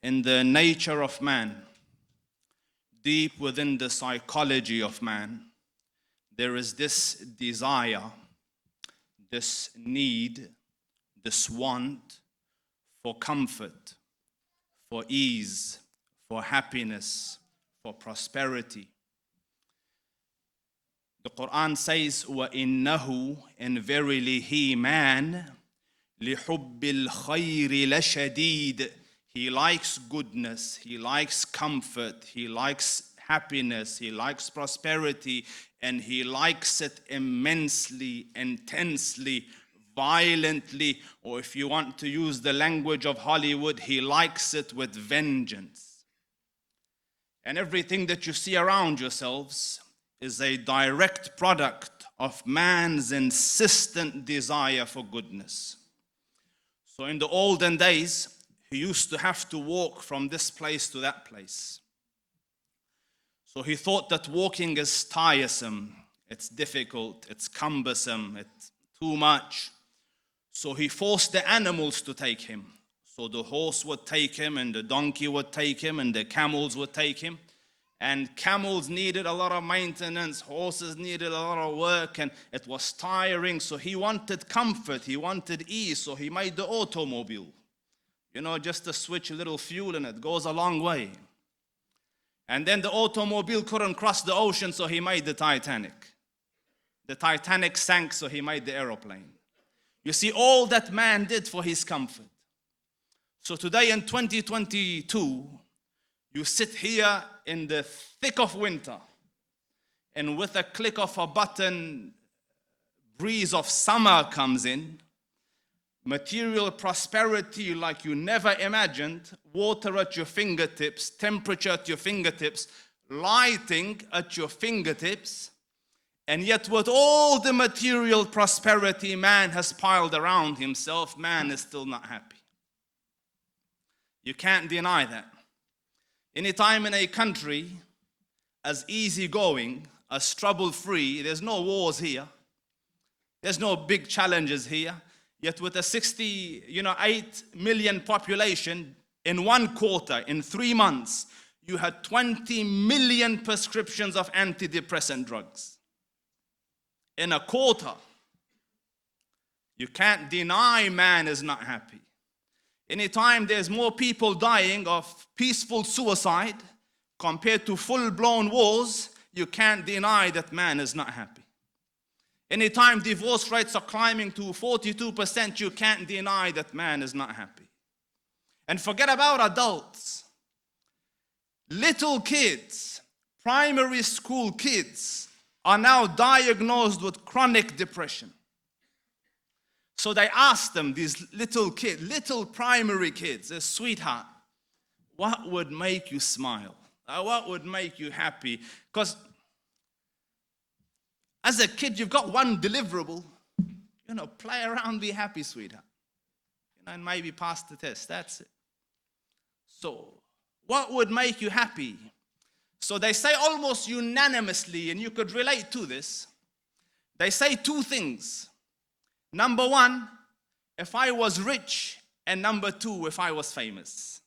in the nature of man, deep within the psychology of man, there is this desire, this need, this want for comfort, for ease, for happiness, for prosperity. The Quran says, وَإِنَّهُ, and verily he, man, لِحُبِّ الْخَيْرِ لَشَدِيدٌ, he likes goodness, he likes comfort, he likes happiness, he likes prosperity, and he likes it immensely, intensely, violently, or if you want to use the language of Hollywood, he likes it with vengeance. And everything that you see around yourselves is a direct product of man's insistent desire for goodness. So in the olden days, he used to have to walk from this place to that place. So he thought that walking is tiresome, it's difficult, it's cumbersome, it's too much. So he forced the animals to take him. So the horse would take him, and the donkey would take him, and the camels would take him. And camels needed a lot of maintenance, horses needed a lot of work, and it was tiring. So he wanted comfort, he wanted ease, so he made the automobile. You know, just to switch a little fuel in it goes a long way. And then the automobile couldn't cross the ocean, so he made the Titanic. The Titanic sank, so he made the aeroplane. You see, all that man did for his comfort. So today in 2022, you sit here in the thick of winter, and with a click of a button, breeze of summer comes in, material prosperity like you never imagined, water at your fingertips, temperature at your fingertips, lighting at your fingertips, and yet with all the material prosperity man has piled around himself, man is still not happy. You can't deny that. Anytime in a country as easygoing, as trouble-free, there's no wars here, there's no big challenges here, yet with a 8 million population, in one quarter, in 3 months, you had 20 million prescriptions of antidepressant drugs. In a quarter, you can't deny man is not happy. Anytime there's more people dying of peaceful suicide compared to full-blown wars, you can't deny that man is not happy. Anytime divorce rates are climbing to 42%, you can't deny that man is not happy. And forget about adults. Little kids, primary school kids, are now diagnosed with chronic depression. So they asked them, these little kids, little primary kids, sweetheart, what would make you smile? What would make you happy? Because as a kid, you've got one deliverable. Play around, be happy, sweetheart. And maybe pass the test, that's it. So, what would make you happy? So they say almost unanimously, and you could relate to this, they say two things. Number one, if I was rich, and number two, if I was famous.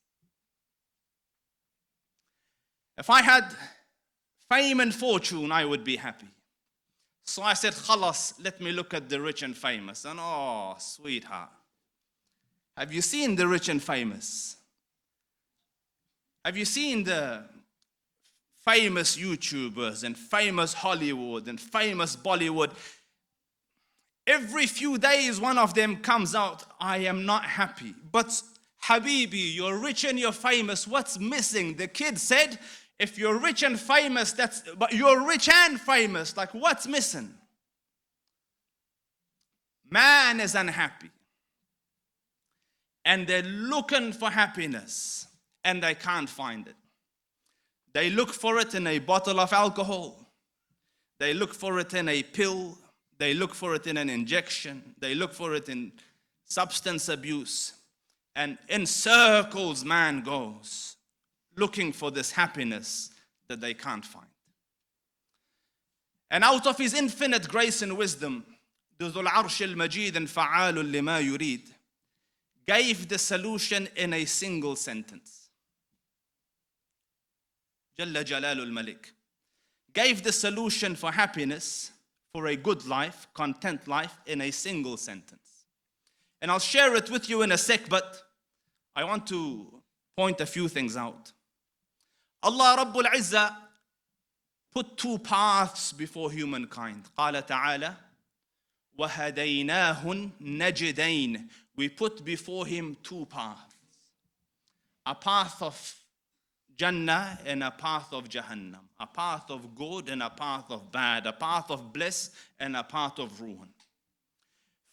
If I had fame and fortune, I would be happy. So I said, khalas, let me look at the rich and famous. And oh, sweetheart, have you seen the rich and famous? Have you seen the famous YouTubers and famous Hollywood and famous Bollywood? Every few days, one of them comes out, I am not happy. But Habibi, you're rich and you're famous, what's missing? The kid said, if you're rich and famous, but you're rich and famous, like what's missing? Man is unhappy. And they're looking for happiness, and they can't find it. They look for it in a bottle of alcohol. They look for it in a pill. They look for it in an injection. They look for it in substance abuse. And in circles man goes, looking for this happiness that they can't find. And out of his infinite grace and wisdom, the Dhul Arsh al-Majid and Fa'alun lima yurid gave the solution in a single sentence. Jalla Jalalul Malik, gave the solution for happiness, for a good life, content life, in a single sentence. And I'll share it with you in a sec, but I want to point a few things out. Allah Rabbul Izzah put two paths before humankind. قال تعالى وَهَدَيْنَاهُ النَّجْدَيْنِ. We put before him two paths. A path of Jannah and a path of Jahannam. A path of good and a path of bad. A path of bliss and a path of ruin.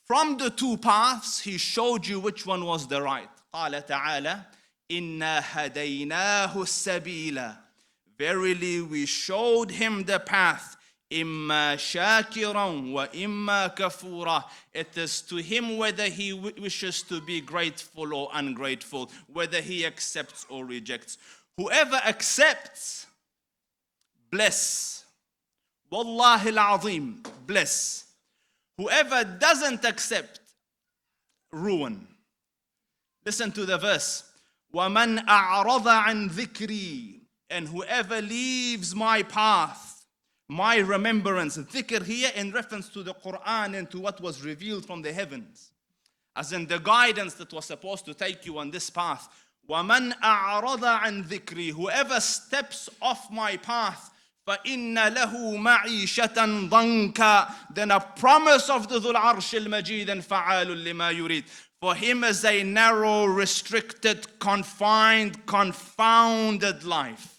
From the two paths, he showed you which one was the right. قال تعالى إِنَّا هَدَيْنَاهُ السَّبِيلَ. Verily we showed him the path. إِمَّا شَاكِرًا وَإِمَّا كَفُورًا. It is to him whether he wishes to be grateful or ungrateful, whether he accepts or rejects. Whoever accepts, bless. Wallahi al-azim, bless. Whoever doesn't accept, ruin. Listen to the verse. وَمَنْ أَعْرَضَ عَنْ ذِكْرِي. And whoever leaves my path, my remembrance, dhikr here in reference to the Quran and to what was revealed from the heavens, as in the guidance that was supposed to take you on this path. وَمَنْ أَعْرَضَ عَنْ ذِكْرِي. Whoever steps off my path, فَإِنَّ لَهُ مَعِيشَةً ضَنْكًا. Then a promise of the Dhul Arsh al-Majid and فَعَالٌ لِمَا يُرِيد. For him is a narrow, restricted, confined, confounded life.